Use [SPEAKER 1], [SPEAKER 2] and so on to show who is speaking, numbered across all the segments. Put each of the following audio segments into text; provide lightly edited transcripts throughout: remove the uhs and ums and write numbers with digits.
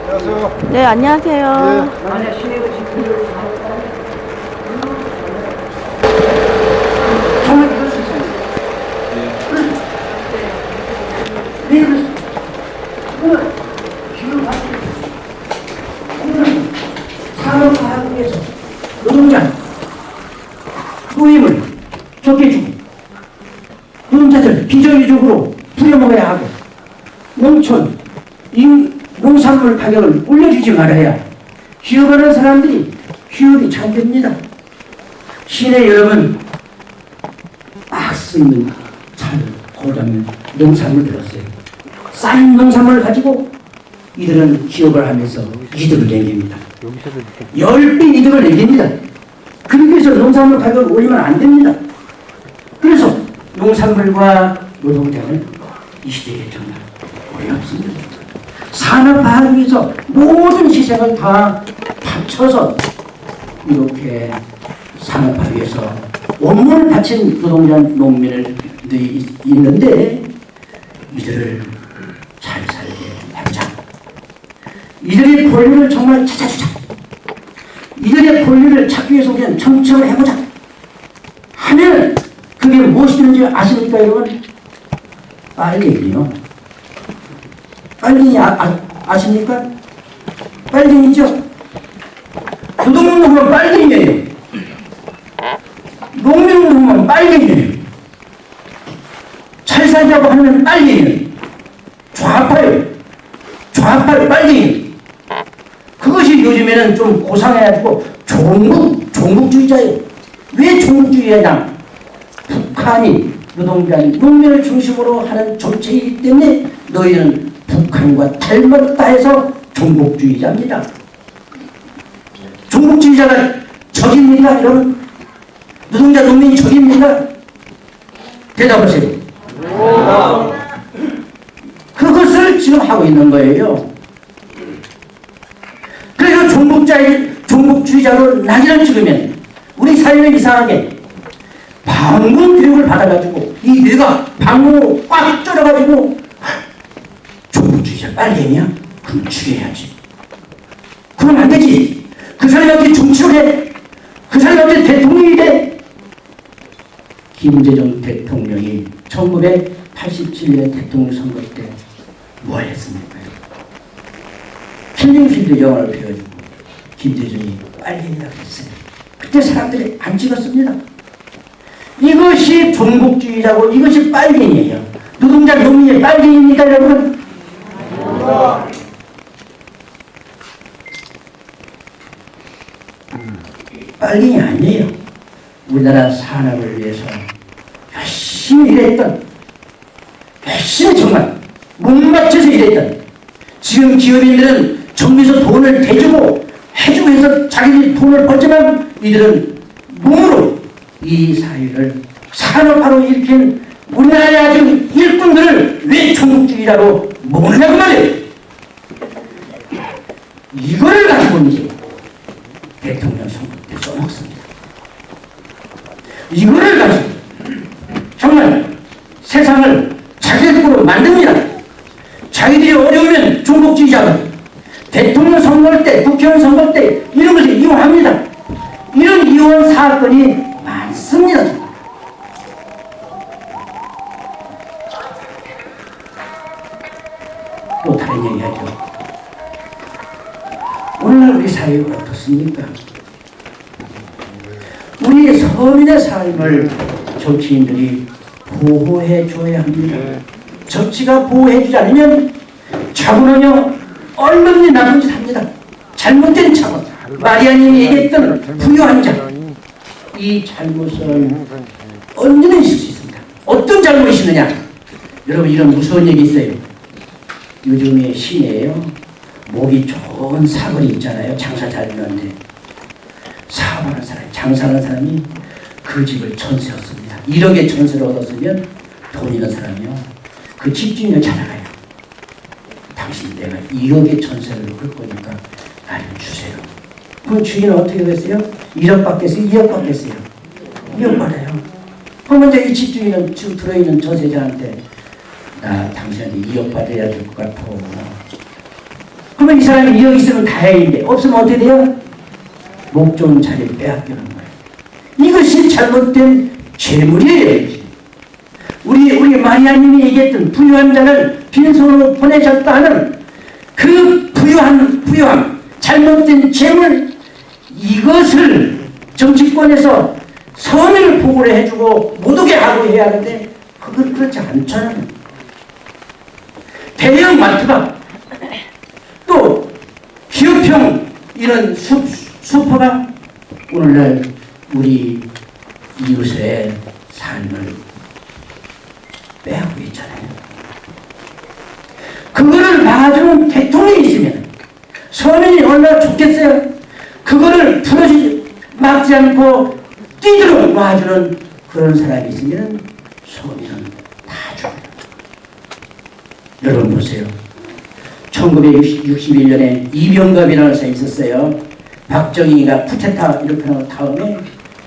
[SPEAKER 1] 안녕하세요.
[SPEAKER 2] 네, 안녕하세요.
[SPEAKER 3] 정말 이럴 수 있어요. 네, 그렇습니다. 이거는 지금 이거는 산업화학에서 노동자 노임을 적게 주고 노동자들 비정규직으로 부려먹어야 하고 농촌 농산물 가격을 올려주지 말아야 기업하는 사람들이 기업이 잘 됩니다. 시내 여러분 막 쓰이는 잘 고장 농산물 들었어요. 싼 농산물을 가지고 이들은 기업을 하면서 이득을 내깁니다. 10배 이득을 내깁니다. 그렇게 해서 농산물 가격을 올리면 안 됩니다. 그래서 농산물과 노동자는 이 시대에 정말 어렵습니다. 산업화하기 위해서 모든 희생을 다 바쳐서 이렇게 산업화하기 위해서 온몸을 바친 노동자 농민들이 있는데 이들을 잘 살게 하자. 이들의 권리를 정말 찾아주자. 이들의 권리를 찾기 위해서 우리는 정책을 해보자. 하면 그게 무엇이든지 아십니까 여러분? 빨갱이요. 빨갱이 아십니까? 빨갱이죠? 노동운동 하면 빨갱이에요. 농민운동 하면 빨갱이에요. 잘 살자고 하면 빨갱이에요. 좌파예요. 좌파예요. 빨갱이. 그것이 요즘에는 좀 고상해가지고 종북주의자예요. 왜 종북주의냐? 북한이 노동자인 농민을 중심으로 하는 정책이기 때문에 너희는 북한과 닮았다 해서 종북주의자입니다. 종북주의자가 적입니까? 여러분? 노동자 농민이 적입니까? 대답하세요. 그것을 지금 하고 있는 거예요. 그래서 종북주의자로 낙인을 찍으면 우리 사회는 이상하게 방공 교육을 받아가지고 이 뇌가 방공으로 꽉 쩔어가지고 종북주의자 빨갱이야? 그럼 죽여야지. 그럼 안 되지. 그 사람이 어떻게 정치를 해? 그 사람이 어떻게 대통령이 돼? 김대중 대통령이 1987년 대통령 선거 때 뭐 했습니까? 킬링필드 영화를 배워주고 김대중이 빨갱이라고 했어요. 그때 사람들이 안 찍었습니다. 이것이 종북주의자고 이것이 빨갱이에요. 노동자 농민의 빨갱이입니까 여러분? 빨갱이 아니에요. 우리나라 산업을 위해서 열심히 일했던, 열심히 정말 못 맞춰서 일했던, 지금 기업인들은 정부에서 돈을 대주고 해주고 해서 자기들이 돈을 벌지만 이들은 몸으로 이 사회를 산업화로 일으킨 우리나라의 아주 일꾼들을 왜 종북주의자로 모르냐고 말이에요. 이걸 가지고 이제 대통령 선거 때 써먹습니다. 이거를 가지고 정말 세상을 자기들으로 만듭니다. 자기들이 어려우면 종북주의자가 대통령 선거 때, 국회의원 선거 때 이런 것을 이용합니다. 이런 이용 사건이 많습니다. 또 다른 얘기하죠. 오늘날 우리 사회가 어떻습니까? 우리 서민의 삶을 정치인들이 보호해 줘야 합니다. 정치가 보호해 주지 않으면 자본은요 얼마든지 나쁜 짓 합니다. 잘못된 자본, 마리아님이 얘기했던 부유한 자, 이 잘못은 언제든 있을 수 있습니다. 어떤 잘못이 있느냐? 여러분 이런 무서운 얘기 있어요. 요즘에 시내에요 목이 좋은 사거리 있잖아요. 장사 잘 되는데 사업하는 사람, 장사하는 사람이 그 집을 전세였습니다. 1억의 전세를 얻었으면 돈 있는 사람이요 그 집주인을 찾아가요. 당신 내가 2억의 전세를 할 거니까 나 좀 주세요. 그럼 주인은 어떻게 됐어요? 1억 받겠어요? 2억 받겠어요? 2억 받아요. 그럼 이제 이 집주인은 지금 들어있는 전세자한테 나 당신한테 2억 받아야 될 것 같아. 그러면 이 사람이 2억 있으면 다행인데 없으면 어떻게 돼요? 목 좋은 자리를 빼앗기는 거예요. 이것이 잘못된 죄물이에요. 우리 마리아님이 얘기했던 부유한 자를 빈손으로 보내셨다 하는 그 부유함, 잘못된 죄물, 이것을 정치권에서 선을 보고를 해주고 못 오게 하고 해야 하는데 그건 그렇지 않잖아요. 대형 마트가 또 기업형 이런 슈퍼가 오늘날 우리 이웃의 삶을 빼앗고 있잖아요. 그거를 막아주는 대통령이 있으면 서민이 얼마나 좋겠어요. 그거를 막지 않고 뛰도록 막아주는 그런 사람이 있으면 서민은 다 좋아요. 여러분 보세요. 1961년에 이병갑이라는 사람이 있었어요. 박정희가 쿠데타 이렇게 나온 다음에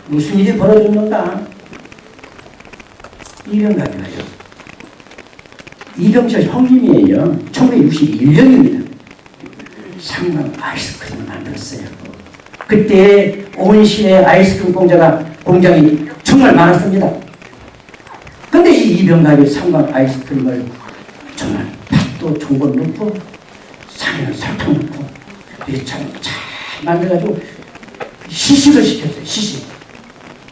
[SPEAKER 3] 무슨 일이 벌어졌는가? 이병갑이에요. 이병철 형님이에요. 1961년입니다. 상남 아이스크림을 만들었어요. 그때 온 시내 아이스크림 공장이 정말 많았습니다. 근데 이 이병갑이 상남 아이스크림을 정말 팥도 종걸 넣고 상에는 설탕 넣고 잘 만들어가지고 시식을 시켰어요. 시식.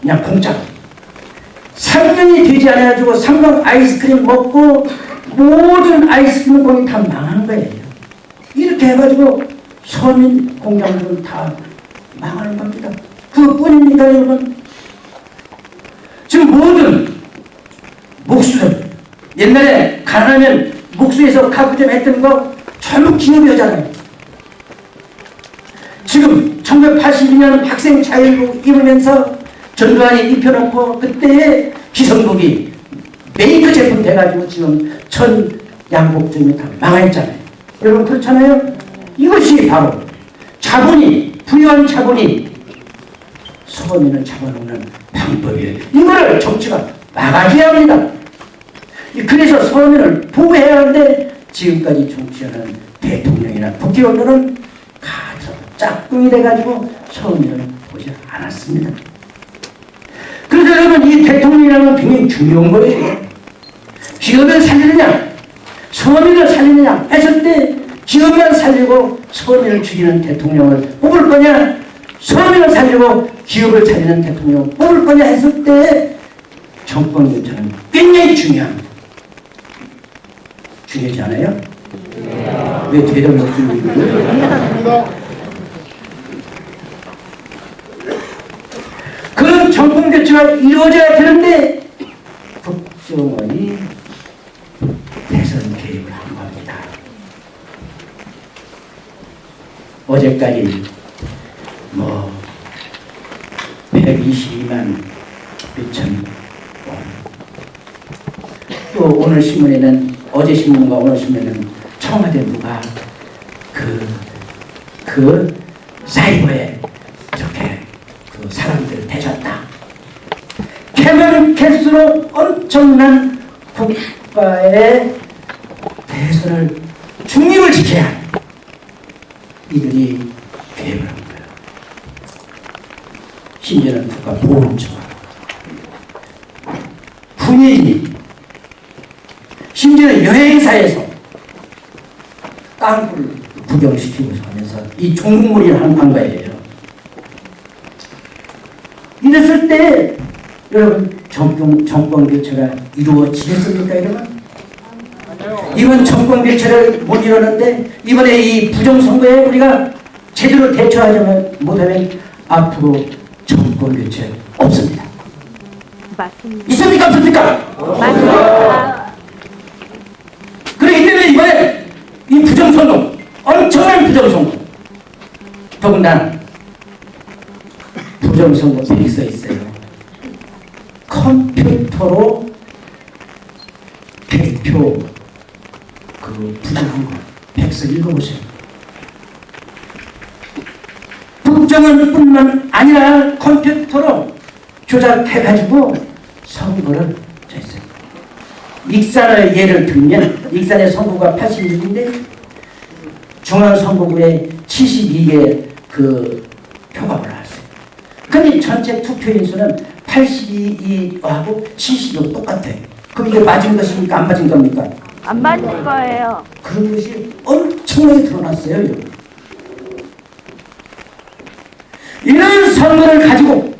[SPEAKER 3] 그냥 공짜로. 3년이 되지 않아가지고 상남 아이스크림 먹고 모든 아이스크림 공이 다 망한 거예요. 이렇게 해가지고 서민 공장들은 다 망하는 겁니다. 그뿐입니다, 여러분. 지금 모든 목수들, 옛날에 가난하면 목수에서 가구점 했던 거 전부 기업이었잖아요. 지금 1982년 학생 자율복 입으면서 전두환이 입혀놓고 그때의 기성복이 메이크 제품 돼가지고 지금 전 양복점이 다 망했잖아요. 여러분 그렇잖아요. 이것이 바로 자본이, 부유한 자본이 서민을 잡아놓는 방법이에요. 이거를 정치가 막아줘야 합니다. 그래서 서민을 보호해야 하는데 지금까지 정치하는 대통령이나 국회의원들은 가서 짝꿍이 돼가지고 서민을 보지 않았습니다. 그래서 여러분 이 대통령이라는 건 굉장히 중요한 거예요. 기업을 살리느냐 서민을 살리느냐 했을 때 기업만 살리고 서민을 죽이는 대통령을 뽑을 거냐 서민을 살리고 기업을 살리는 대통령을 뽑을 거냐 했을 때 정권 교체는 굉장히 중요합니다. 중요하지 않아요? 왜 대답이 없습니까? 그런 정권 교체가 이루어져야 되는데 국정원이 대선 개입을 한 겁니다. 어제까지 122만 6천 또 오늘 신문에는 어제 신문과 오늘 신문에는 청와대 누가 그 사이버에 이렇게 그 사람들을 대줬다. 캐면 캘수록 엄청난 국가의 대선을 중립을 지켜야 이들이 개입을 한 거예요. 심지어는 국가보훈처가 군인이 심지어는 여행사에서 땅굴을 구경시키고 하면서 이 종국몰이를 한 거예요. 이랬을 때 여러분 정권 교체가 이루어지겠습니까 여러분? 이번 정권 교체를 못 이루는데 이번에 이 부정선거에 우리가 제대로 대처하지 못하면 앞으로 정권 교체 없습니다.
[SPEAKER 1] 맞습니다.
[SPEAKER 3] 있습니까 없습니까?
[SPEAKER 1] 맞습니다.
[SPEAKER 3] 그렇기 때문에 이번에 이 부정선거 엄청난 부정선거 더군다나 부정선거 돼 있어요. 컴퓨터로 개표 부정한 거 100서 읽어보세요. 국정원뿐만 아니라 컴퓨터로 조작해가지고 선거를 했어요. 익산을 예를 들면 익산의 선거가 86인데 중앙선거구에 72개 그 표가 올라왔어요. 근데 전체 투표인 수는 82하고 70도 똑같아요. 그럼 이게 맞은 것입니까? 안 맞은 겁니까?
[SPEAKER 1] 안 맞는 거예요.
[SPEAKER 3] 그런 것이 엄청나게 드러났어요. 여러분. 이런 선거를 가지고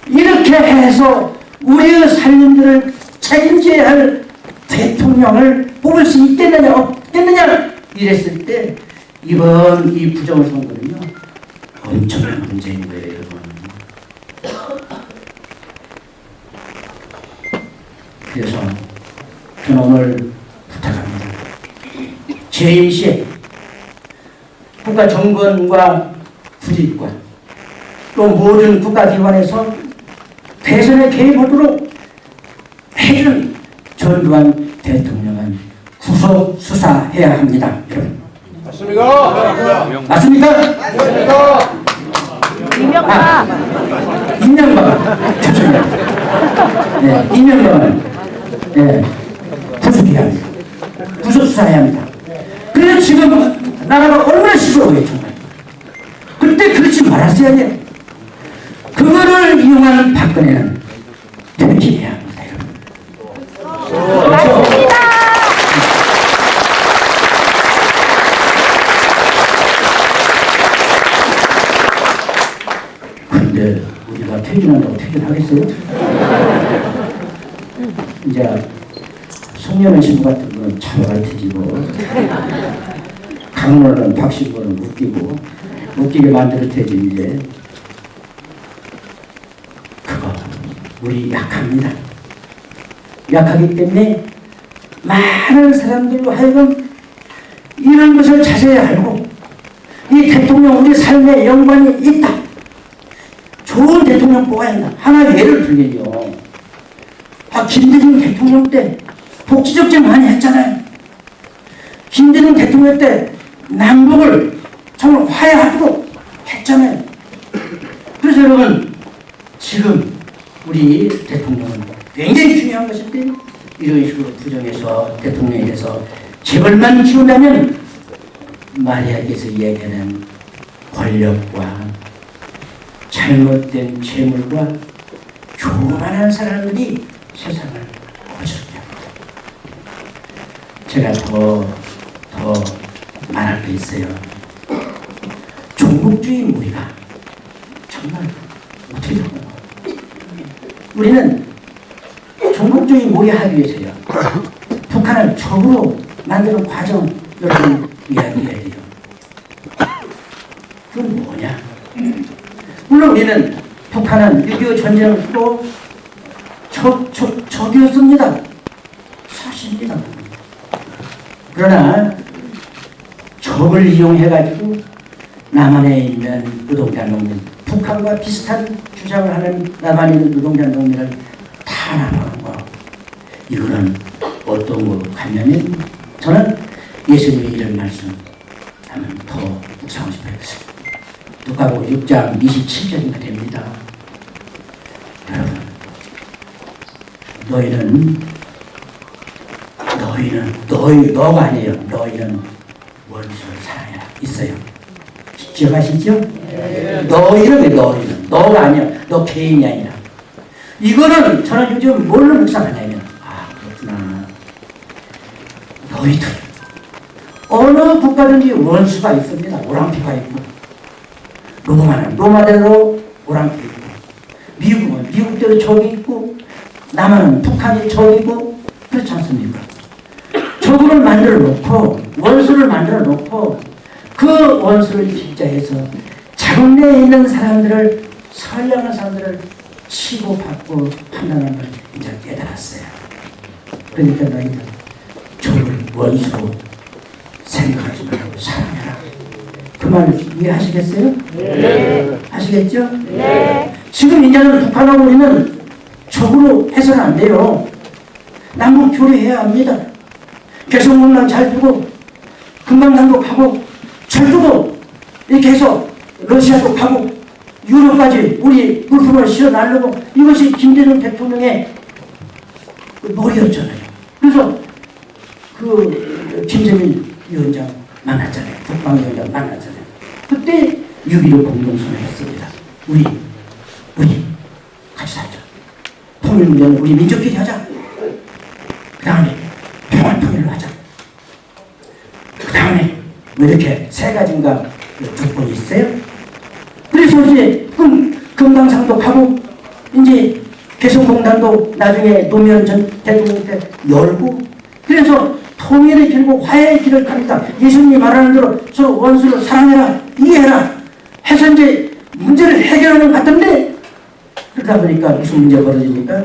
[SPEAKER 3] 이렇게 해서 우리의 살림들을 책임져야 할 대통령을 뽑을 수 있겠느냐 없겠느냐 이랬을 때 이번 이 부정선거는요 엄청난 문제인 거예요. 여러분. 그래서 저는 오늘 부탁합니다. 재임 시에 국가 정권과 군립관 또 모든 국가기관에서 대선에 개입하도록 해준 전두환 대통령은 구속 수사해야 합니다. 여러분.
[SPEAKER 2] 맞습니까?
[SPEAKER 3] 맞습니까?
[SPEAKER 1] 이명박.
[SPEAKER 3] 이명박 죄송합니다. 네, 이명박은 네, 구속해야 합니다. 구속 수사해야 합니다. 그래서 지금 나라가 얼마나 시끄러워요 정말. 그때 그렇지 말았어야 돼. 그거를 이용한 박근혜는 퇴진해야 합니다. 여러분.
[SPEAKER 1] 맞습니다.
[SPEAKER 3] 근데 우리가 퇴진한다고 퇴진하겠어요? 이제 송년회 신부 같은 거는 차별할 테지고 강로는 박신부는 웃기게 만들 테지 이제 그거 우리 약합니다. 약하기 때문에 많은 사람들로 하여금 이런 것을 자세히 알고 이 대통령 우리 삶에 연관이 있다. 좋은 대통령 뽑아야 한다. 하나 예를 들면요. 김대중 대통령 때 복지적정 많이 했잖아요. 김대중 대통령 때 남북을 정말 화해하도록 했잖아요. 그래서 여러분 지금 우리 대통령은 굉장히 중요한 것인데 이런 식으로 부정해서 대통령에 대해서 재벌만 키운다면 마리아께서 이야기하는 권력과 잘못된 재물과 교만한 사람들이 세상을 어지럽게 합니다. 제가 더 말할 게 있어요. 종북주의 무리가 정말 어떻게 되는 거예요? 우리는 종북주의 무리하기 위해서요. 북한을 적으로 만드는 과정 여러분 이야기해야 돼요. 그건 뭐냐? 물론 우리는 북한은 6.25 전쟁을 또 적이었습니다. 사실입니다. 그러나 적을 이용해가지고 남한에 있는 노동자 농민, 북한과 비슷한 주장을 하는 남한에 있는 노동자 농민을 탄압하는 거. 이거는 어떤 거 하냐면 저는 예수님의 이런 말씀 하면 더 묵상하고 싶어요. 누가복음 6장 27절인가 됩니다. 여러분, 너가 아니에요. 너희는 원수를 사랑해라. 있어요. 기억하시죠? 너희는 너가 아니야. 너 개인이 아니라. 이거는 저는 요즘 뭘로 묵상하냐면 그렇구나. 너희들 어느 국가든지 원수가 있습니다. 오랑피가 있고 로마는 로마대로 오랑피 있고 미국은 미국대로 적이 있고 남한은 북한이 적이고 그렇지 않습니까? 적을 만들어 놓고 원수를 만들어 놓고 그 원수를 진짜해서 자국 내에 있는 사람들을 선량한 사람들을 치고받고 판단하는 걸 이제 깨달았어요. 그러니까 너희들 적을 원수로 생각하지 말고 사랑해라. 그 말 이해하시겠어요?
[SPEAKER 1] 네.
[SPEAKER 3] 하시겠죠?
[SPEAKER 1] 네.
[SPEAKER 3] 지금 이제는 북한하고 우리는 적으로 해서는 안 돼요. 남북 교류해야 합니다. 개성공단 잘 두고 금강강도 가고 철도도 이렇게 해서 러시아도 가고 유럽까지 우리 물품을 실어 나르고 이것이 김대중 대통령의 머리였잖아요. 그래서 그 김재민 위원장 만났잖아요. 국방위원장 만났잖아요. 그때 6.15 공동선언을 했습니다. 우리 같이 살자. 통일 문제는 우리 민족끼리 하자. 그 다음에 평화 통일을 하자. 그 다음에 왜 이렇게 세 가지인가 조건이 있어요? 그래서 이제 금강산도 가고 이제 개성공단도 나중에 노무현 전 대통령 때 열고 그래서 통일의 길고 화해의 길을 갑니다. 예수님이 말하는 대로 서로 원수를 사랑해라 이해해라 해서 이제 문제를 해결하는 것 같은데 그러다 보니까 무슨 문제가 벌어집니까?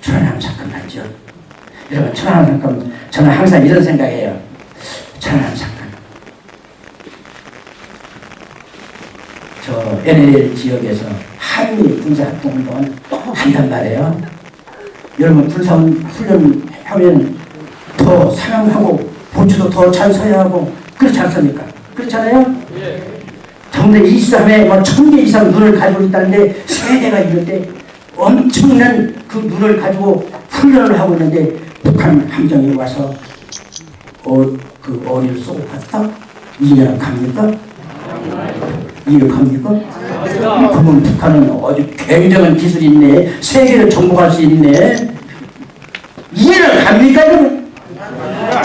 [SPEAKER 3] 천안함 사건 났죠. 여러분 천안함 사건 저는 항상 이런 생각해요. 천안함 사건 저 NLL 지역에서 한미 군사합동을 한단 말이에요. 여러분 군사훈련 하면 더 상함하고 보초도 더 잘 서야 하고 그렇지 않습니까? 그렇잖아요? 정대 23에 뭐 1000개 이상 눈을 가지고 있다는데 세대가 있는데 엄청난 그 눈을 가지고 훈련을 하고 있는데 북한 함정이 와서 그 어리를 쏘고 갔다? 2년 갑니까? 2년 갑니까? 그러면 북한은 아주 굉장한 기술이 있네. 세계를 정복할 수 있네. 이해를 갑니까? 그러면?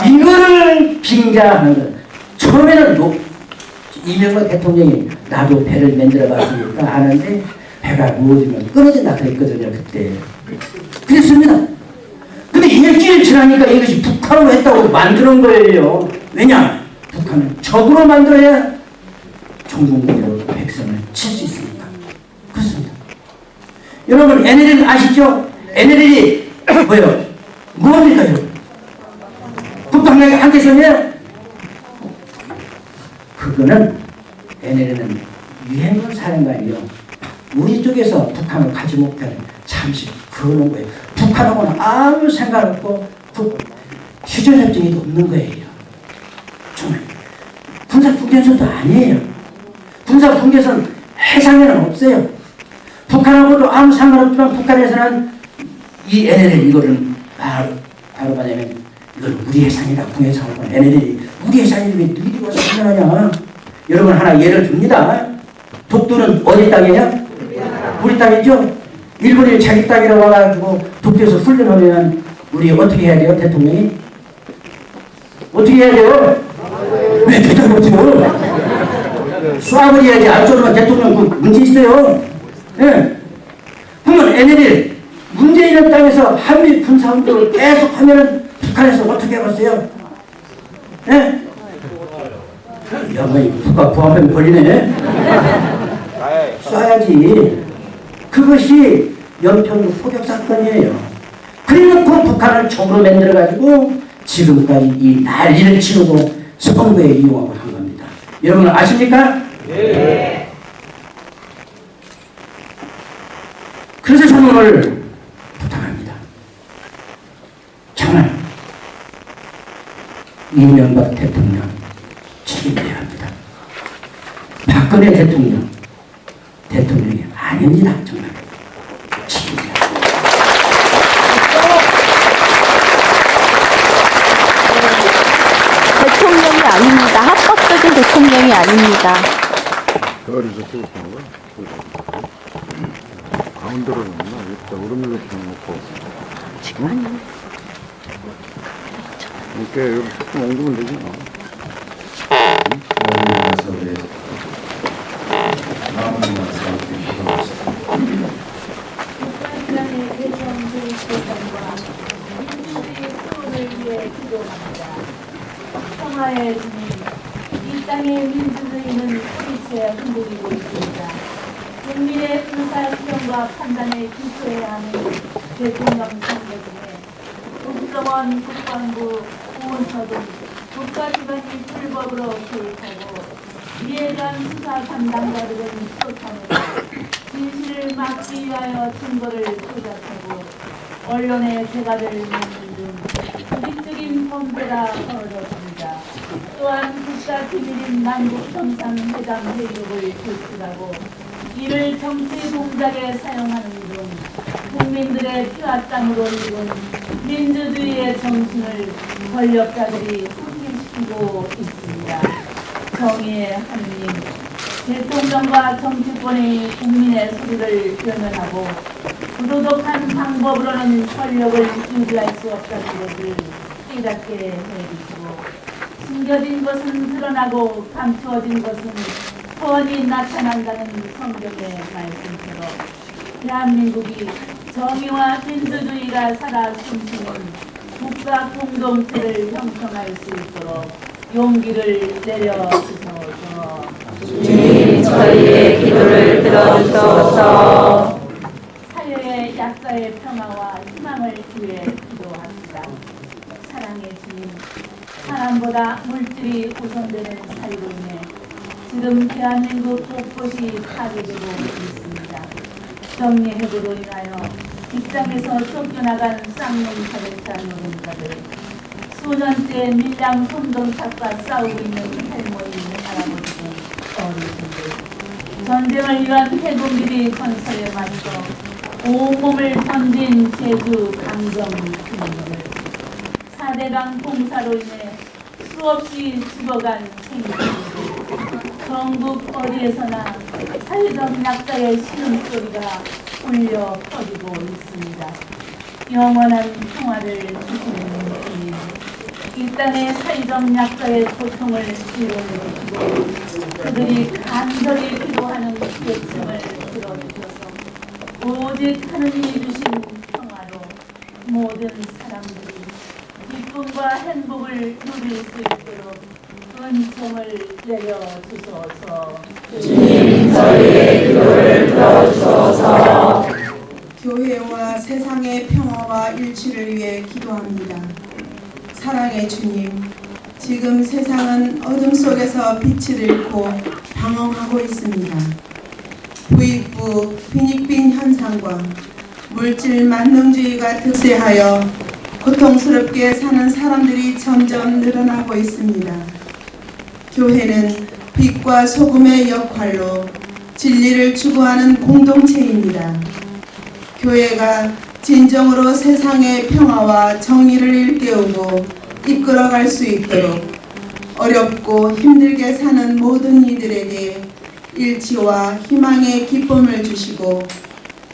[SPEAKER 3] 이거를 빙자하는 거예요. 처음에는 이명박 대통령이 나도 배를 만들어 봤으니까 아는데 배가 무너지면 끊어진다 그랬거든요. 그때 그랬습니다. 근데 일주일 지나니까 이것이 북한으로 했다고 만드는 거예요. 왜냐? 북한은 적으로 만들어야 종북으로 백성을 칠 수 있습니다. 그렇습니다. 여러분 NLL 아시죠? NLL이 뭐예요? 뭡니까요? 북한에 한계선이에요? 그거는 NLL은 유행군 사령관이요. 우리 쪽에서 북한을 가지 못하는 잠시 그러는 거예요. 북한하고는 아무 생각 없고 휴전협정이 없는 거예요. 정말 군사분계선도 아니에요. 군사분계선 해상에는 없어요. 북한하고도 아무 상관없지만 북한에서는 이 NLL 이거를 바로 뭐냐면 이건 우리 해상이다. 국해상하고 NLL이 우리 해상이 왜 너희들이 와서 훈련하냐. 여러분 하나 예를 듭니다. 독도는 어디 땅이에요? 우리 땅이죠? 일본이 자기 땅이라고 와가지고 독도에서 훈련하면 우리 어떻게 해야 돼요? 대통령이? 어떻게 해야 돼요? 왜 대답 못해요? 쏴버려야지. 안쪽으로 대통령 그 문제 있어요. 예. 그러면 NLL 문제 있는 땅에서 한미 군사운동을 계속 하면은 북한에서 어떻게 해봤어요? 예? 양반이 북한 부하면 버리네. 쏴야지. 그것이 연평도 포격 사건이에요. 그래놓고 북한을 적으로 만들어가지고 지금까지 이 난리를 치르고 선거에 이용하고 한 겁니다. 여러분 아십니까? 네. 그래서 저는 오늘 부탁합니다. 정말 이명박 대통령 책임져야 합니다. 박근혜 대통령이 아닙니다. 정말 책임져야 합니다.
[SPEAKER 1] 대통령이 아닙니다. 합법적인 대통령이 아닙니다.
[SPEAKER 2] 어디서 찍었던 거야? 가운데로 넣나? 여기다 오른쪽으로 놓고.
[SPEAKER 1] 지금
[SPEAKER 2] 이렇게 여기 조금 옮기면 되잖아.
[SPEAKER 4] 평화의 주님, 이 땅의 민주주의는 소리치에 흔들리고 있습니다. 국민의 군사 수령과 판단에 기초해야 하는 대통령 선거 중에 국정원, 국방부, 보훈처 등 국가기관이 불법으로 개입하고 이해관 수사 담당자들은 소참으로 진실을 막기 위하여 증거를 조작하고 언론의 대가를 만든 등 조직적인 범죄라 벌어졌습니다. 또한 국가 기밀인 남북 정상회담 회의록을 제출하고 이를 정치 공작에 사용하는 등 국민들의 피와 땀으로 이룬 민주주의의 정신을 권력자들이 훼손시키고 있습니다. 정의의 하느님, 대통령과 정치권이 국민의 소리를 외면하고 부도덕한 방법으로는 권력을 유지할 수 없다는 것을 깨닫게 해주시고 숨겨진 것은 드러나고 감추어진 것은 뻔히 나타난다는 성경의 말씀처럼 대한민국이 정의와 민주주의가 살아 숨쉬는 국가 공동체를 형성할 수 있도록 용기를 내려주소서.
[SPEAKER 5] 주님, 저희의 기도를 들어주소서.
[SPEAKER 4] 사회의 약자의 평화와 희망을 위해 기도합니다. 사랑의 주님, 사람보다 물질이 우선되는 사회로 인해 지금 대한민국 곳곳이 파괴되고 있습니다. 정리해고로 인하여 직장에서 쫓겨나간 쌍용차례자 노동자들, 수년째 밀양 손동작과 싸우고 있는 할머니, 할아버지 등 어르신들, 전쟁을 위한 해군들이 건설에 맞서 온몸을 던진 제주 강정 주민들, 4대강 공사로 인해 수없이 죽어간 생존들, 전국 어디에서나 사회적 약자의 신음소리가 울려 퍼지고 있습니다. 영원한 평화를 주시는 주님, 이 땅의 사회적 약자의 고통을 이루어주시고 그들이 간절히 기도하는 요청을 들어주셔서 오직 하느님이 주신 평화로 모든 사람들이 기쁨과 행복을 누릴 수 있도록 은총을 내려주소서.
[SPEAKER 5] 주님, 저희의 기도를 들어주소서.
[SPEAKER 6] 교회와 세상의 평화와 일치를 위해 기도합니다. 사랑의 주님, 지금 세상은 어둠 속에서 빛을 잃고 방황하고 있습니다. 부익부 빈익빈 현상과 물질 만능주의가 득세하여 고통스럽게 사는 사람들이 점점 늘어나고 있습니다. 교회는 빛과 소금의 역할로 진리를 추구하는 공동체입니다. 교회가 진정으로 세상의 평화와 정의를 일깨우고 이끌어갈 수 있도록 어렵고 힘들게 사는 모든 이들에게 일치와 희망의 기쁨을 주시고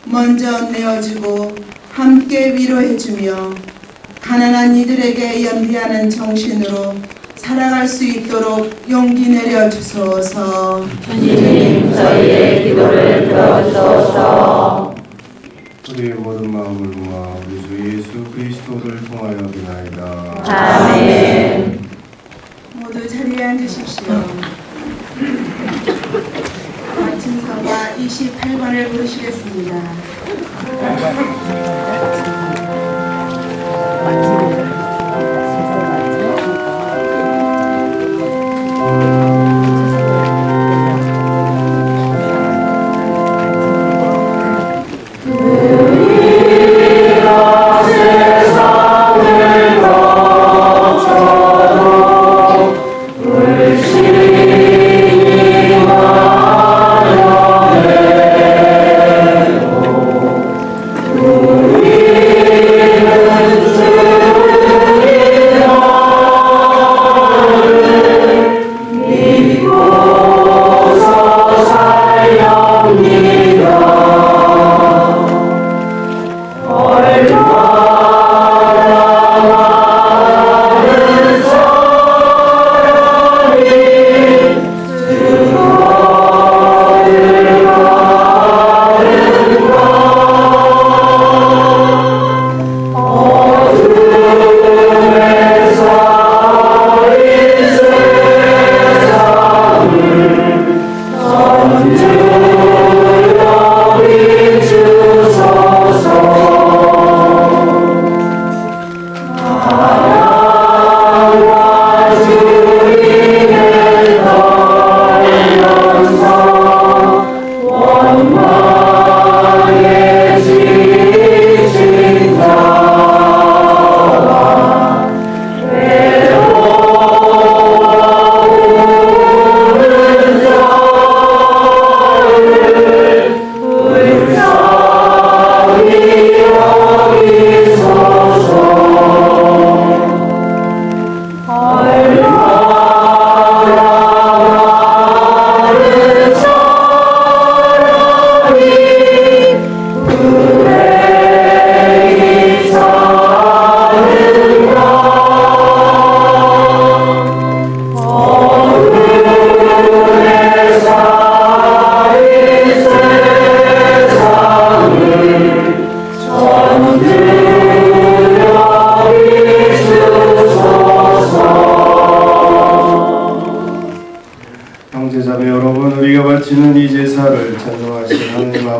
[SPEAKER 6] 먼저 내어주고 함께 위로해주며 가난한 이들에게 연대하는 정신으로 살아갈 수 있도록 용기 내려주소서.
[SPEAKER 5] 주님, 저희의 기도를 들어주소서.
[SPEAKER 7] 우리의 모든 마음을 모아 우리 주 예수 그리스도를 통하여 비나이다.
[SPEAKER 5] 아멘.
[SPEAKER 6] 모두 자리에 앉으십시오. 마침서가 28번을 부르시겠습니다.
[SPEAKER 5] 우리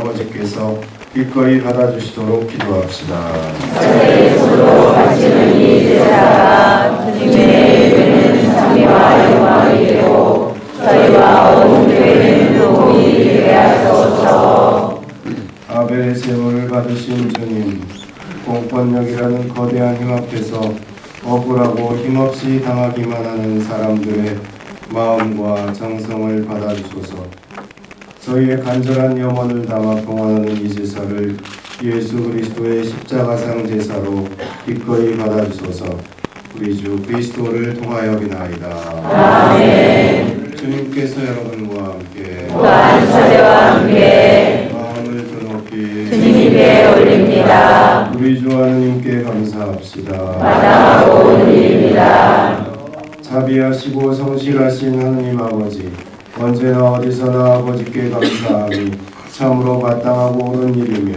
[SPEAKER 7] 아버지께서 기꺼이 받아주시도록 기도합시다.
[SPEAKER 5] 저희 손으로 바치는 이 제사가 주님의 이름은 장미와 영광이 되고 저희와 온 교회는 도움이 되게 하소서.
[SPEAKER 7] 아벨의 제물을 받으신 주님, 공권력이라는 거대한 힘 앞에서 억울하고 힘없이 당하기만 하는 사람들의 마음과 정성을 받아주소서. 저희의 간절한 염원을 담아 봉헌하는 이 제사를 예수 그리스도의 십자가상 제사로 기꺼이 받아주소서. 우리 주 그리스도를 통하여 비나이다.
[SPEAKER 5] 아멘.
[SPEAKER 7] 주님께서 여러분과 함께
[SPEAKER 5] 또한 저희와 함께
[SPEAKER 7] 마음을 드높이
[SPEAKER 5] 주님께 올립니다.
[SPEAKER 7] 우리 주 하느님께 감사합시다.
[SPEAKER 5] 마땅하고 온 일입니다.
[SPEAKER 7] 자비하시고 성실하신 하느님 아버지, 언제나 어디서나 아버지께 감사함이 참으로 마땅하고 옳은 일이며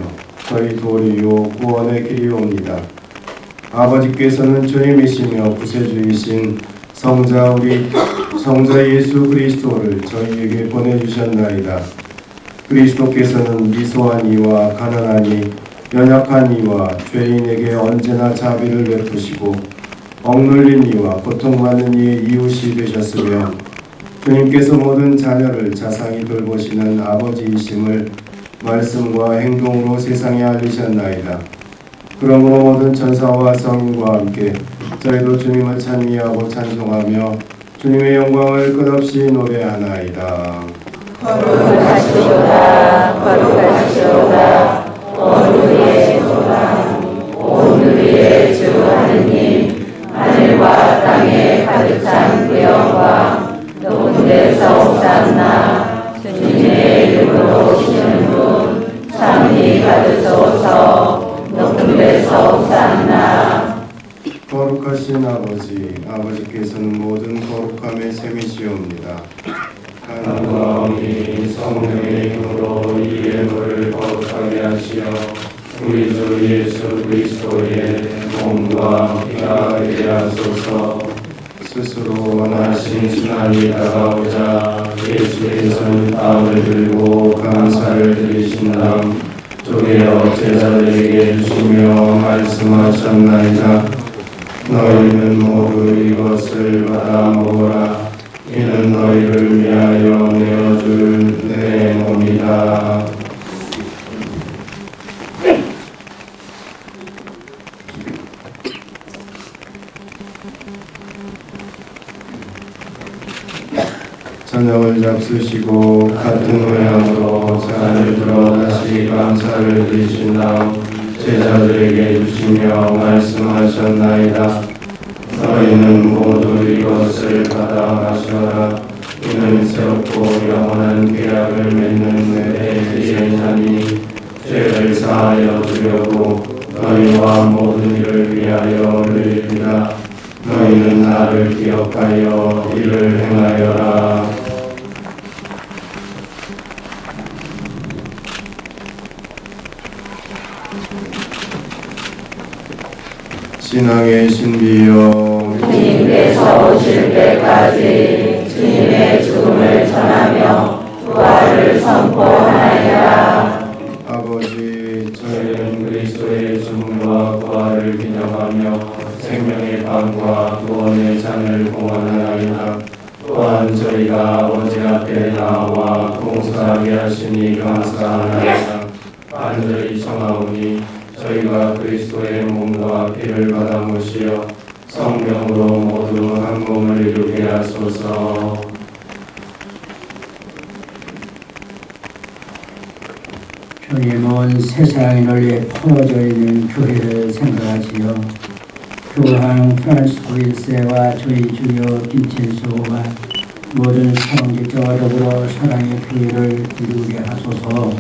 [SPEAKER 7] 저희 도리요 구원의 길이옵니다. 아버지께서는 주님이시며 구세주이신 성자 예수 그리스도를 저희에게 보내주셨나이다. 그리스도께서는 미소한 이와 가난한 이, 연약한 이와 죄인에게 언제나 자비를 베푸시고 억눌린 이와 고통받는 이의 이웃이 되셨으며 주님께서 모든 자녀를 자상히 돌보시는 아버지이심을 말씀과 행동으로 세상에 알리셨나이다. 그러므로 모든 천사와 성인과 함께 저희도 주님을 찬미하고 찬송하며 주님의 영광을 끝없이 노래하나이다.
[SPEAKER 5] 거룩하시오다 거룩하시오다 온 우리의 주 하느님 하늘과 땅에 가득 찬 그 영광 높은 데서 옵산나 주님의 이름으로 오시는 분 참히 받으소서 높은 데서 옵산나.
[SPEAKER 7] 거룩하신 아버지께서는 모든 거룩함의 셈이시옵니다. 하나님과 어머니 성령의 힘으로 이 예물을 거룩하게 하시어 우리 주 예수 그리스도의 몸과 피가 되게 하소서. 스스로 원하신 순환이 다가오자 예수께서는 빵을 들고 감사를 드리신 다음 쪼개어 제자들에게 주시며 말씀하셨나이다. 너희는 모두 이것을 받아 먹어라. 이는 너희를 위하여 내어줄 내 몸이다. 저녁을 잡수시고 같은 모양으로 잔을 들어 다시 감사를 드리신 다음 제자들에게 주시며 말씀하셨나이다. 너희는 모두 이것을 받아 마셔라. 이는 새롭고 영원한 계약을 맺는 내 피의 잔이 죄를 사하여 주려고 너희와 모든 이를 위하여 흘리리라. 너희는 나를 기억하여 이를 행하여라. 신앙의 신비여
[SPEAKER 5] 주님께서 오실 때까지 주님의 죽음을 전하며 부활을 선포하나이다.
[SPEAKER 7] 아버지, 저희는 그리스도의 죽음과 부활을 기념하며 생명의 빵과 구원의 잔을 공헌하나이다. 또한 저희가 아버지 앞에 나와 봉사하게 하시니 감사하나이다. 간절히 청하오니 저희가 그리스도의 몸과 피를 받아 모시어 성령으로 모두 한 몸을 이루게 하소서.
[SPEAKER 3] 주님은 세상의 널리에 퍼져 있는 교회를 생각하시어 교황 프란시스 1세와 저희 주요 김천수와 모든 사랑직자와 더불어 사랑의 교회를 이루게 하소서.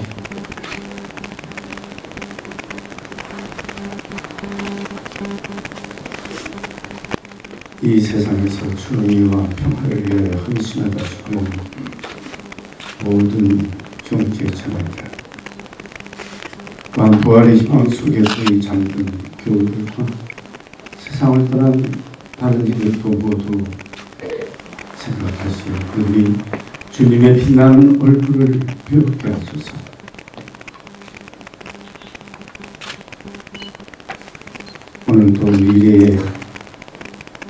[SPEAKER 3] 이 세상에서 정의와 평화를 위하여 헌신하다 죽은 모든 정치의 천하이다. 또한 부활의 희망 속에서 이 잠든 교우들과 세상을 떠난 다른 이들도 모두 생각하시어 우리 주님의 빛나는 얼굴을 배우게 하소서.
[SPEAKER 7] 오늘 또 미래의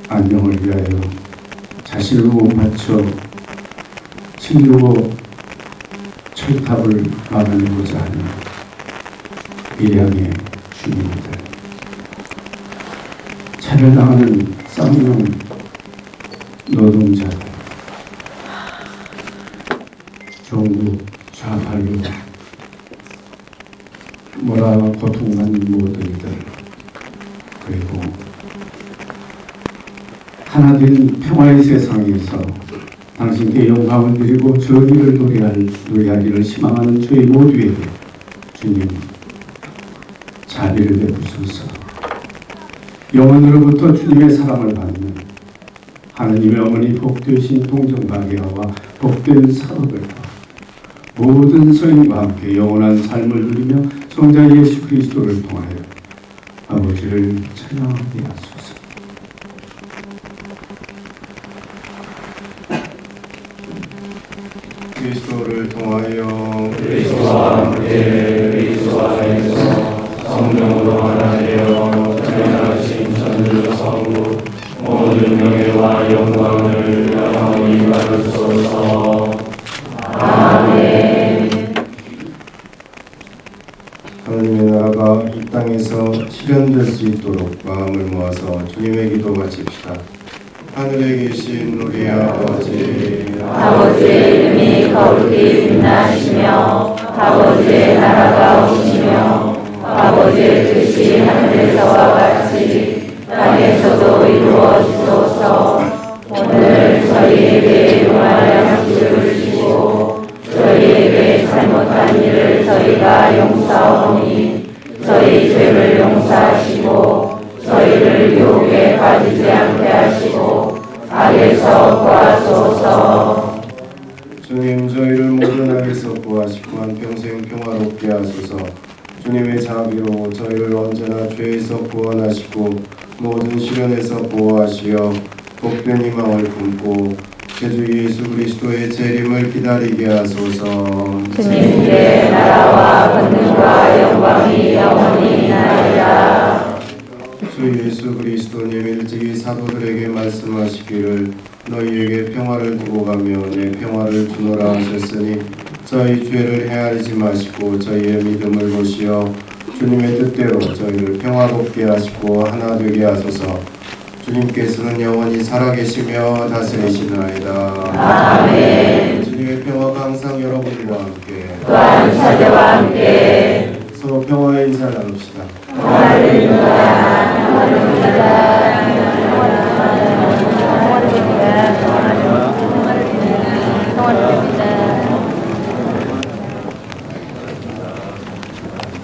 [SPEAKER 7] 안녕을 위하여 자신을 못 바쳐 힘들고 철탑을 막아내고자 하는 미량의 주민들, 차별당하는 쌍용 노동자들, 정부 좌파로 고통받는 모든 이들, 그리고 하나된 평화의 세상에서 당신께 영광을 드리고 정의를 노래하기를 희망하는 저희 모두에게 주님 자비를 베푸소서. 영원으로부터 주님의 사랑을 받는 하느님의 어머니 복되신 동정마리아와 복된 사도들과 모든 성인과 함께 영원한 삶을 누리며 성자 예수 그리스도를 통하여 아버지를 찬양하게 하소서. 그리스도를 통하여 그리스도와 함께 그리스도 안에서 성령으로 하나 되어 전능하신 천주 성부 모든 명예와 영광을 영원히 받으소서. 아멘. 하나님의 나라가 이 땅에서 실현될 수 있도록 마음을 모아서 주님의 기도 바칩시다. 하늘에 계신 우리 아버지의
[SPEAKER 5] 이름이 거룩히 빛나시며 아버지의 나라가 오시며 아버지의 뜻이 하늘에서와 같이 땅에서도 이루어지소서. 오늘 저희에게 용할 양식을 주시고 저희에게 잘못한 일을 저희가 용서하오니 저희 죄를 용서하시고 저희를 유혹에 빠지지 않게 하시고 악에서 구하소서.
[SPEAKER 7] 주님, 저희를 모든 악에서 구하시고 한평생 평화롭게 하소서. 주님의 자비로 저희를 언제나 죄에서 구원하시고 모든 시련에서 보호하시어 복된 희망을 품고 제주 예수 그리스도의 재림을 기다리게 하소서.
[SPEAKER 5] 주님께 나라와 권능과 영광이 영원히 있나이다.
[SPEAKER 7] 주 예수 그리스도님 일찍이 사도들에게 말씀하시기를 너희에게 평화를 두고 가며 내 평화를 주노라 하셨으니 저희 죄를 헤아리지 마시고 저희의 믿음을 보시어 주님의 뜻대로 저희를 평화롭게 하시고 하나 되게 하소서. 주님께서는 영원히 살아계시며 다스리시나이다.
[SPEAKER 5] 아멘.
[SPEAKER 7] 주님의 평화가 항상 여러분과 함께
[SPEAKER 5] 또한 사제와 함께
[SPEAKER 7] 서로 평화의 인사를 나눕시다.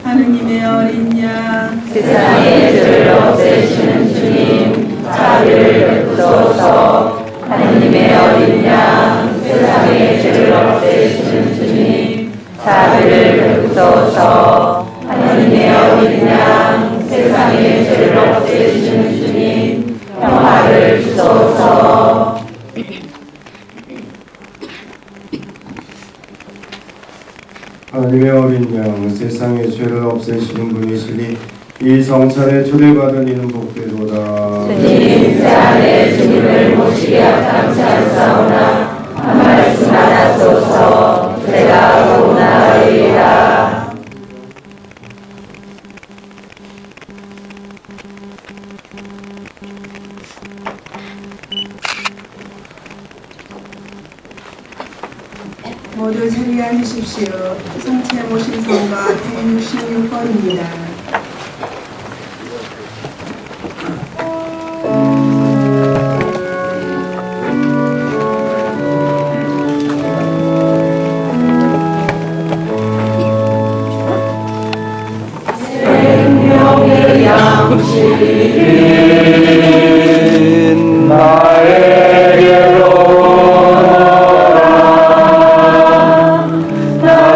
[SPEAKER 6] 하느님의 어린 양
[SPEAKER 5] 세상의 죄를 없애시는 주님 자비를 베푸소서. 하느님의 어린 양 세상의 죄를 없애시는 주님 자비를 베푸소서. 하느님의 어린 양 세상의 죄를 없애시는 주님 평화를 주소서.
[SPEAKER 7] 하나님의 어린 양 세상의 죄를 없애시는 분이시니 이 성찬에 초대받은 이는 복되도다.
[SPEAKER 5] 주님 제 안에 주님을 모시기 합당치 않사오나 한 말씀 하소서. 제가 고나으리이다.
[SPEAKER 6] 모두 자리에 앉으십시오. 성체 모신 성가 166번입니다.
[SPEAKER 5] 생명의 양식이
[SPEAKER 7] 나에게로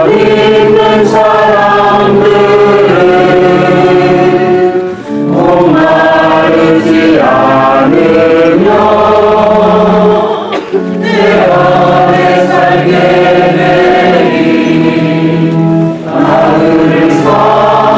[SPEAKER 5] 믿는 사람들은 목마르지 않으며 내 안에 살게 되니 나를 사랑하여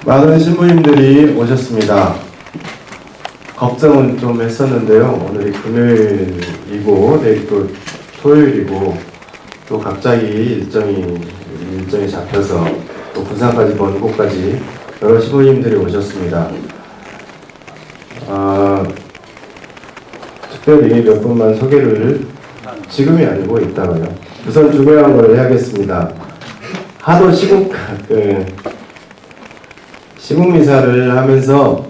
[SPEAKER 7] 많은 신부님들이 오셨습니다. 걱정은 좀 했었는데요. 오늘이 금요일이고 내일 또 토요일이고 또 갑자기 일정이 잡혀서 또 부산까지 먼 곳까지 여러 신부님들이 오셨습니다. 특별히 몇 분만 소개를 지금이 아니고 이따가요. 우선 중요한 걸 해야겠습니다. 하도 시국 미사를 하면서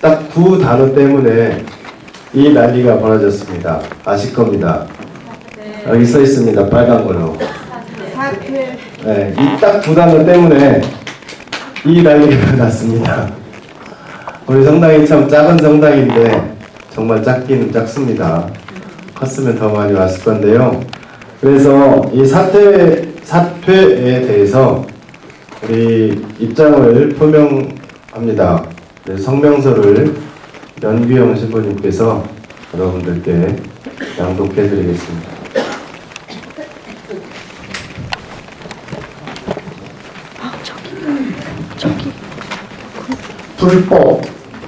[SPEAKER 7] 딱 두 단어 때문에 이 난리가 벌어졌습니다. 아실 겁니다. 여기 써 있습니다. 빨간 걸로. 네, 이 딱 두 단어 때문에 이 난리가 났습니다. 우리 성당이 참 작은 성당인데 정말 작기는 작습니다. 컸으면 더 많이 왔을 건데요. 그래서 이 사퇴에 대해서 우리 입장을 표명합니다. 성명서를 연규영 신부님께서 여러분들께 양독해 드리겠습니다.
[SPEAKER 8] 불법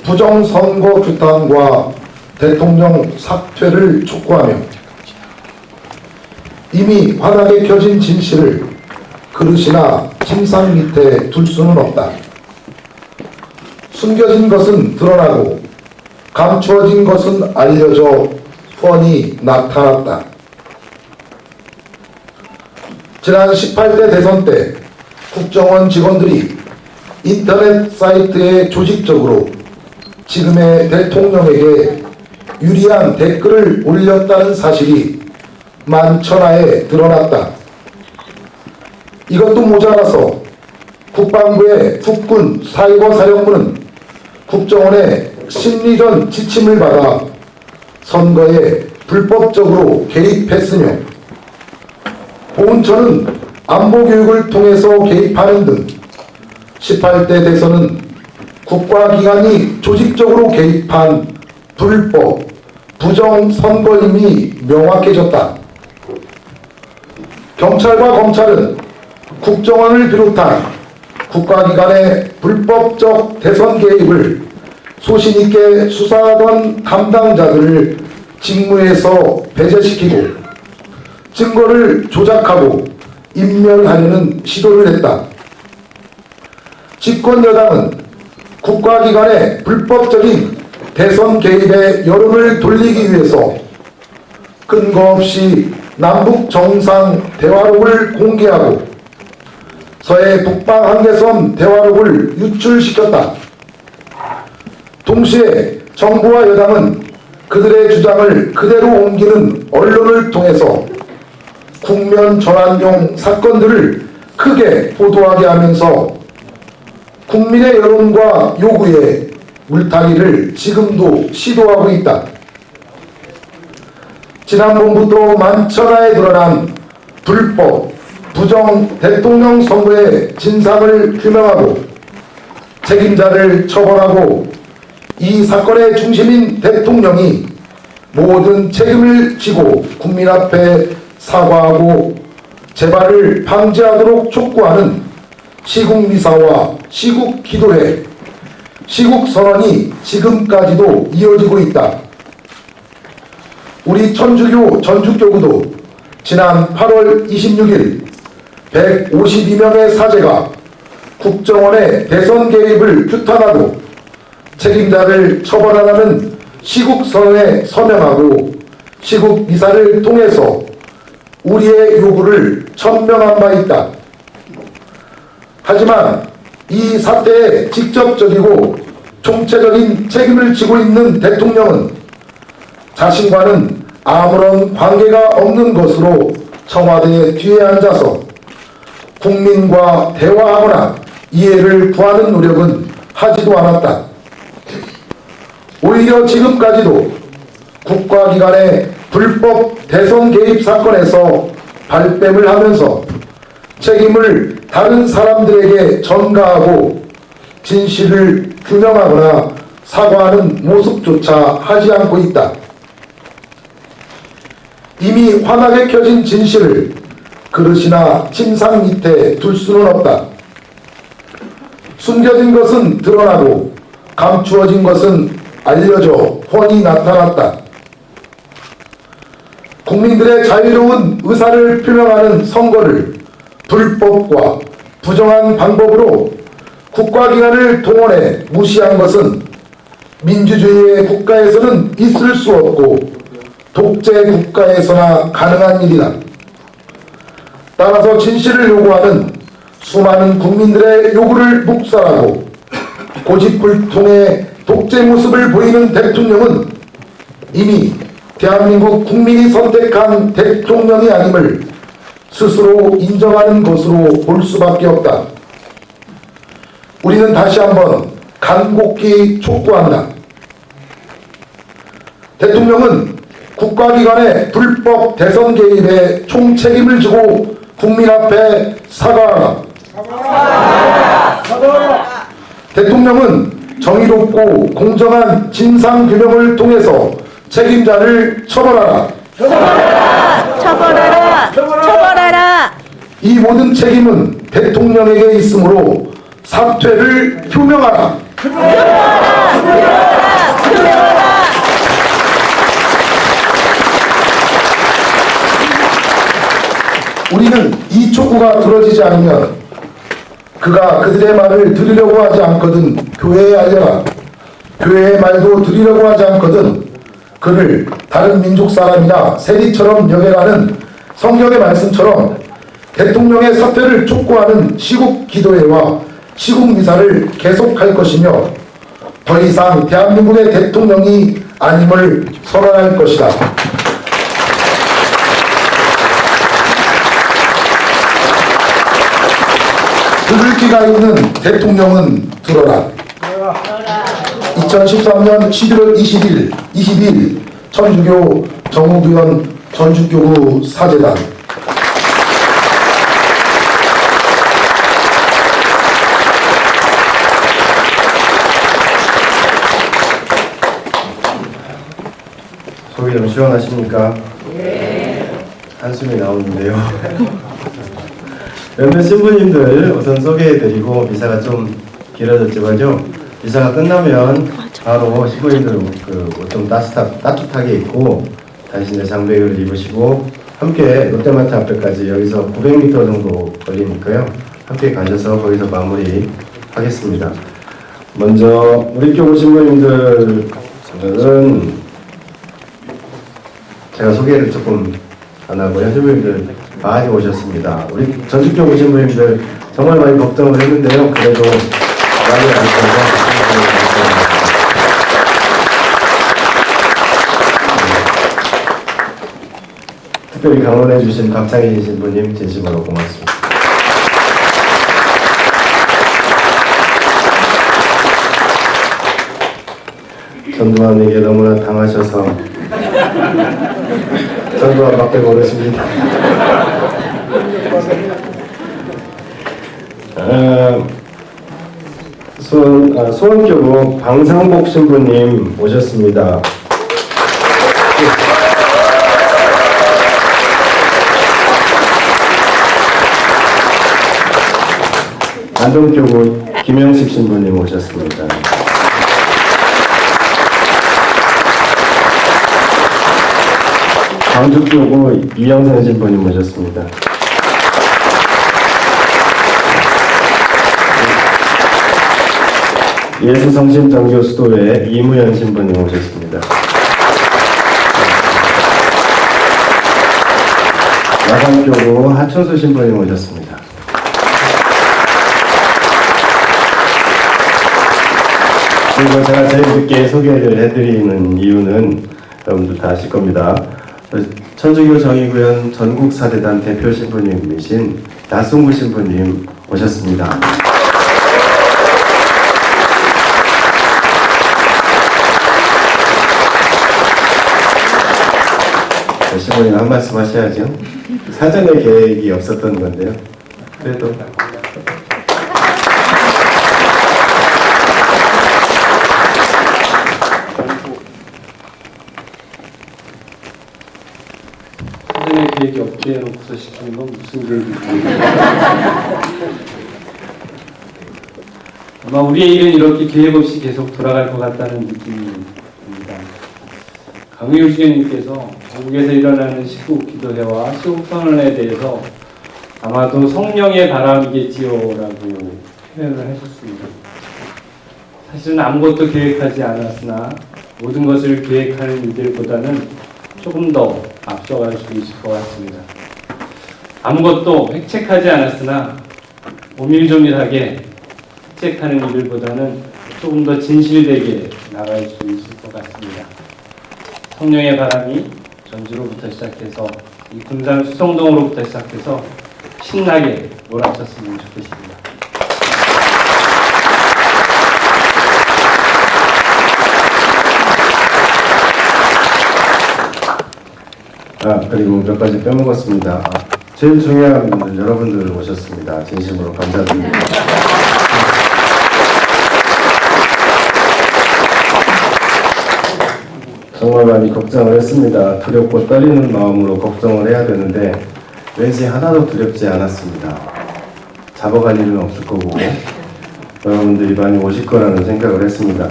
[SPEAKER 8] 부정선거 규탄과 대통령 사퇴를 촉구하며 이미 환하게 켜진 진실을 그릇이나 침상 밑에 둘 수는 없다. 숨겨진 것은 드러나고 감추어진 것은 알려져 뻔히 나타났다. 지난 18대 대선 때 국정원 직원들이 인터넷 사이트에 조직적으로 지금의 대통령에게 유리한 댓글을 올렸다는 사실이 만천하에 드러났다. 이것도 모자라서 국방부의 국군 사이버 사령부는 국정원의 심리전 지침을 받아 선거에 불법적으로 개입했으며 보훈처는 안보교육을 통해서 개입하는 등 18대 대선은 국가기관이 조직적으로 개입한 불법, 부정선거임이 명확해졌다. 경찰과 검찰은 국정원을 비롯한 국가기관의 불법적 대선 개입을 소신있게 수사하던 담당자들을 직무에서 배제시키고 증거를 조작하고 인멸하려는 시도를 했다. 집권 여당은 국가기관의 불법적인 대선 개입에 여론을 돌리기 위해서 근거 없이 남북 정상 대화록을 공개하고 서해 북방 한계선 대화록을 유출시켰다. 동시에 정부와 여당은 그들의 주장을 그대로 옮기는 언론을 통해서 국면 전환용 사건들을 크게 보도하게 하면서 국민의 여론과 요구에 물타기를 지금도 시도하고 있다. 지난번부터 만천하에 드러난 불법, 부정 대통령 선거의 진상을 규명하고 책임자를 처벌하고 이 사건의 중심인 대통령이 모든 책임을 지고 국민 앞에 사과하고 재발을 방지하도록 촉구하는 시국미사와 시국기도회, 시국선언이 지금까지도 이어지고 있다. 우리 천주교 전주교구도 지난 8월 26일 152명의 사제가 국정원의 대선 개입을 규탄하고 책임자를 처벌하라는 시국선언에 서명하고 시국미사를 통해서 우리의 요구를 천명한 바 있다. 하지만 이 사태에 직접적이고 총체적인 책임을 지고 있는 대통령은 자신과는 아무런 관계가 없는 것으로 청와대 뒤에 앉아서 국민과 대화하거나 이해를 구하는 노력은 하지도 않았다. 오히려 지금까지도 국가기관의 불법 대선 개입 사건에서 발뺌을 하면서 책임을 다른 사람들에게 전가하고 진실을 규명하거나 사과하는 모습조차 하지 않고 있다. 이미 환하게 켜진 진실을 그릇이나 침상 밑에 둘 수는 없다. 숨겨진 것은 드러나고 감추어진 것은 알려져 훤히 나타났다. 국민들의 자유로운 의사를 표명하는 선거를 불법과 부정한 방법으로 국가기관을 동원해 무시한 것은 민주주의의 국가에서는 있을 수 없고 독재 국가에서나 가능한 일이다. 따라서 진실을 요구하는 수많은 국민들의 요구를 묵살하고 고집불통의 독재 모습을 보이는 대통령은 이미 대한민국 국민이 선택한 대통령이 아님을 스스로 인정하는 것으로 볼 수밖에 없다. 우리는 다시 한번 간곡히 촉구한다. 대통령은 국가기관의 불법 대선 개입에 총책임을 지고 국민 앞에 사과하라. 대통령은 정의롭고 공정한 진상규명을 통해서 책임자를 처벌하라.
[SPEAKER 1] 처벌하라.
[SPEAKER 8] 이 모든 책임은 대통령에게 있으므로 사퇴를 표명하라. 우리는 이 촉구가 들어지지 않으면 그가 그들의 말을 들으려고 하지 않거든 교회에 알려라. 교회의 말도 들으려고 하지 않거든 그를 다른 민족 사람이나 세리처럼 여겨라는 성경의 말씀처럼 대통령의 사퇴를 촉구하는 시국 기도회와 시국 미사를 계속할 것이며 더 이상 대한민국의 대통령이 아님을 선언할 것이다. 들을 귀가 있는 대통령은 들어라. 2013년 11월 22일 천주교 정욱위원 전주교구 사재단.
[SPEAKER 7] 속이 좀 시원하십니까? 한숨이 나오는데요. 몇몇 신부님들 우선 소개해드리고 미사가 좀 길어졌지만요. 미사가 끝나면 바로 신부님들 좀 따뜻하게 입고 다시 이제 장배를 입으시고 함께 롯데마트 앞에까지 여기서 900m 정도 걸리니까요. 함께 가셔서 거기서 마무리 하겠습니다. 먼저 우리 교구 신부님들은 제가 소개를 조금 안 하고요. 신부님들 많이 오셨습니다. 우리 전주교 오신 분들 정말 많이 걱정을 했는데요. 그래도 많이 와주셔서 특별히 강원해 주신 박창희 신부님 진심으로 고맙습니다. 전두환에게 너무나 당하셔서 전두환밖에 모르십니다. 수원교구 방상복 신부님 오셨습니다. 안동교구 김영식 신부님 오셨습니다. 광주교구 이영선 신부님 오셨습니다. 예수성심정교수도회 이무현 신부님 오셨습니다. 야간교구 하춘수 신부님 오셨습니다. 그리고 제가 제일 늦게 소개를 해드리는 이유는 여러분들 다 아실 겁니다. 천주교 정의구현 전국사대단 대표 신부님이신 나순구 신부님 오셨습니다. 신부님 한 말씀 하셔야죠. 사전에 계획이 없었던 건데요. 그래도
[SPEAKER 9] 사전에 계획이 없게 해놓고서 시키는 건 무슨 계획입니까? 아마 우리의 일은 이렇게 계획 없이 계속 돌아갈 것 같다는 느낌입니다. 강의우 주교님께서 한국에서 일어나는 시국 기도회와 시국 선언에 대해서 아마도 성령의 바람이겠지요라고 표현을 하셨습니다. 사실은 아무것도 계획하지 않았으나 모든 것을 계획하는 이들보다는 조금 더 앞서갈 수 있을 것 같습니다. 아무것도 획책하지 않았으나 오밀조밀하게 획책하는 이들보다는 조금 더 진실되게 나갈 수 있을 것 같습니다. 성령의 바람이 전주로부터 시작해서 이 군산 수성동으로부터 시작해서 신나게 몰아쳤으면 좋겠습니다.
[SPEAKER 7] 그리고 몇 가지 빼먹었습니다. 제일 중요한 분들 여러분들 오셨습니다. 진심으로 감사드립니다. 정말 많이 걱정을 했습니다. 두렵고 떨리는 마음으로 걱정을 해야 되는데 왠지 하나도 두렵지 않았습니다. 잡아갈 일은 없을 거고 여러분들이 많이 오실 거라는 생각을 했습니다.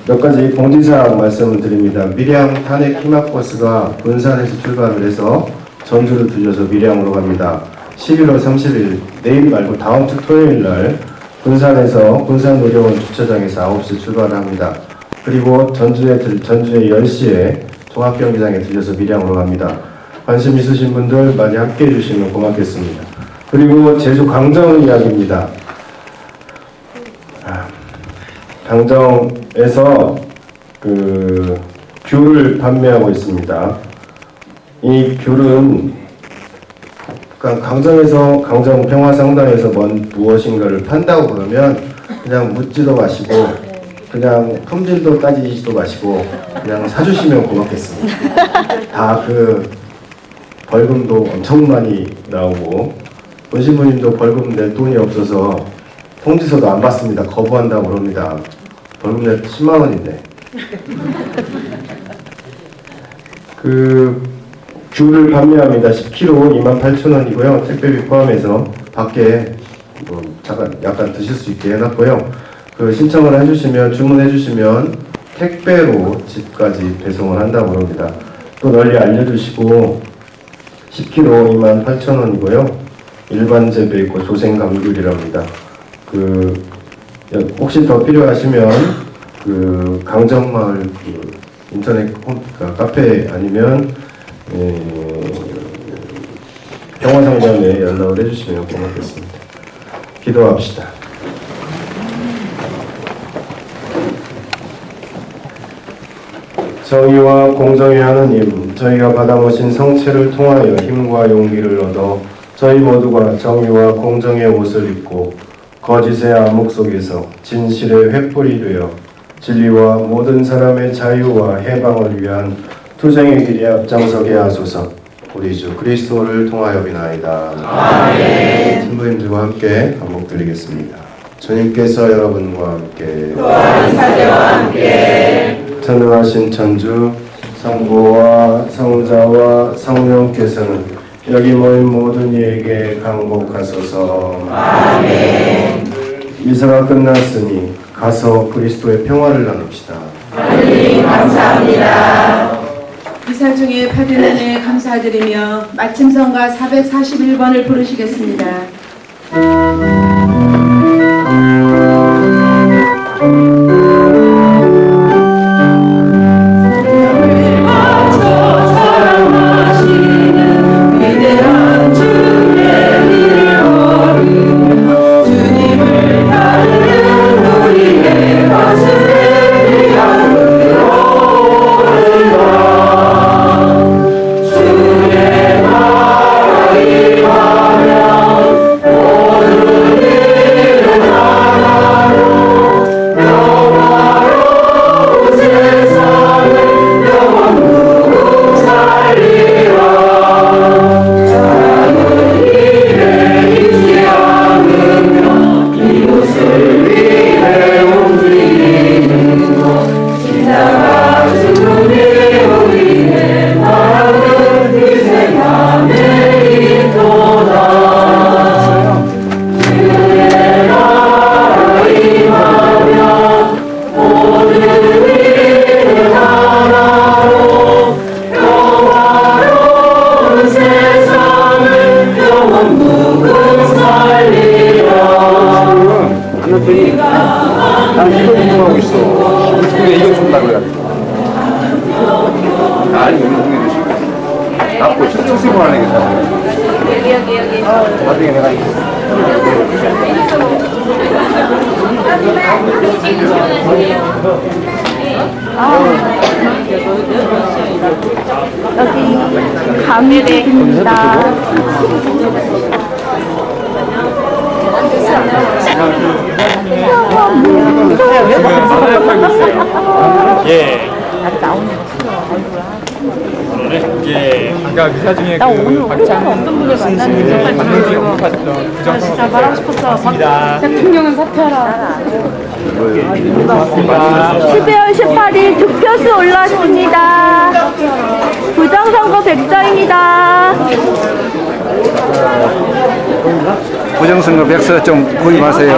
[SPEAKER 7] 몇 가지 공지사항 말씀을 드립니다. 밀양 탄핵 희망버스가 군산에서 출발을 해서 전주를 들려서 밀양으로 갑니다. 11월 30일 내일 말고 다음 주 토요일 날 군산에서 군산의료원 주차장에서 9시 출발을 합니다. 그리고 전주에 10시에 종합경기장에 들려서 밀양으로 갑니다. 관심 있으신 분들 많이 함께 해주시면 고맙겠습니다. 그리고 제주 강정 이야기입니다. 강정에서 귤을 판매하고 있습니다. 이 귤은 강정에서 강정 평화상당에서 무엇인가를 판다고 그러면 그냥 묻지도 마시고 그냥 품질도 따지지도 마시고 그냥 사주시면 고맙겠습니다. 다 벌금도 엄청 많이 나오고 본신부님도 벌금 낼 돈이 없어서 통지서도 안 받습니다. 거부한다고 그럽니다. 벌금 낼 10만 원인데. 귤을 판매합니다. 10kg 28,000원이고요. 택배비 포함해서 밖에 약간 드실 수 있게 해놨고요. 신청을 해주시면 주문해주시면 택배로 집까지 배송을 한다고 합니다. 또 널리 알려주시고 10kg 28,000원이고요. 일반 재배 있고 조생 감귤이랍니다. 혹시 더 필요하시면 강정마을 인터넷 카페 아니면 평화상담에 연락을 해주시면 고맙겠습니다. 기도합시다. 정의와 공정의 하느님, 저희가 받아보신 성체를 통하여 힘과 용기를 얻어 저희 모두가 정의와 공정의 옷을 입고 거짓의 암흑 속에서 진실의 횃불이 되어 진리와 모든 사람의 자유와 해방을 위한 투쟁의 길에 앞장서게 하소서. 우리 주 그리스도를 통하여 비나이다. 아멘. 신부님들과 함께 반복드리겠습니다. 주님께서 여러분과 함께 또한 사제와 함께 전능하신 천주 성부와 성자와 성령께서는 여기 모인 모든 이에게 강복하소서. 아멘. 미사가 끝났으니 가서 그리스도의 평화를 나눕시다. 하느님 감사합니다.
[SPEAKER 6] 미사 중에 받은 은혜 감사드리며 마침성가 441번을 부르시겠습니다.
[SPEAKER 5] 주의 말을 하면 모든
[SPEAKER 2] 그랬더니 난 이거 운동하고 있어. 그게 이거 준다고 그래. 아니 운동해 주시고. 나고 진짜 생활 안 하겠다. 여기. 나중에 내가
[SPEAKER 1] 여기 감리입니다.
[SPEAKER 10] 예. 예. 아까 미사 중에
[SPEAKER 1] 나 오늘 어떤 분을 만났는지
[SPEAKER 10] 진짜 말하고 싶었어. 맞습니다.
[SPEAKER 1] 대통령은 사퇴하라. 12월 18일 득표수 올라왔습니다. 부정선거 100자입니다.
[SPEAKER 2] 부정선거 백서 좀 구입하세요.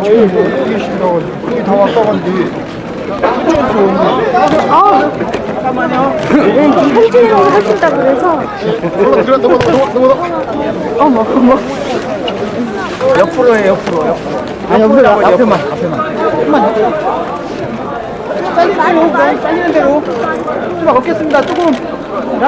[SPEAKER 2] 지금 여기 계신다고 거기 다 왔다간디.
[SPEAKER 1] 현진이라고 하신다 그래서. 어머.
[SPEAKER 2] 옆으로 해, 옆으로. 아니, 옆으로, 앞에만.
[SPEAKER 3] 잘리는 대로. 좀 먹겠습니다. 조금.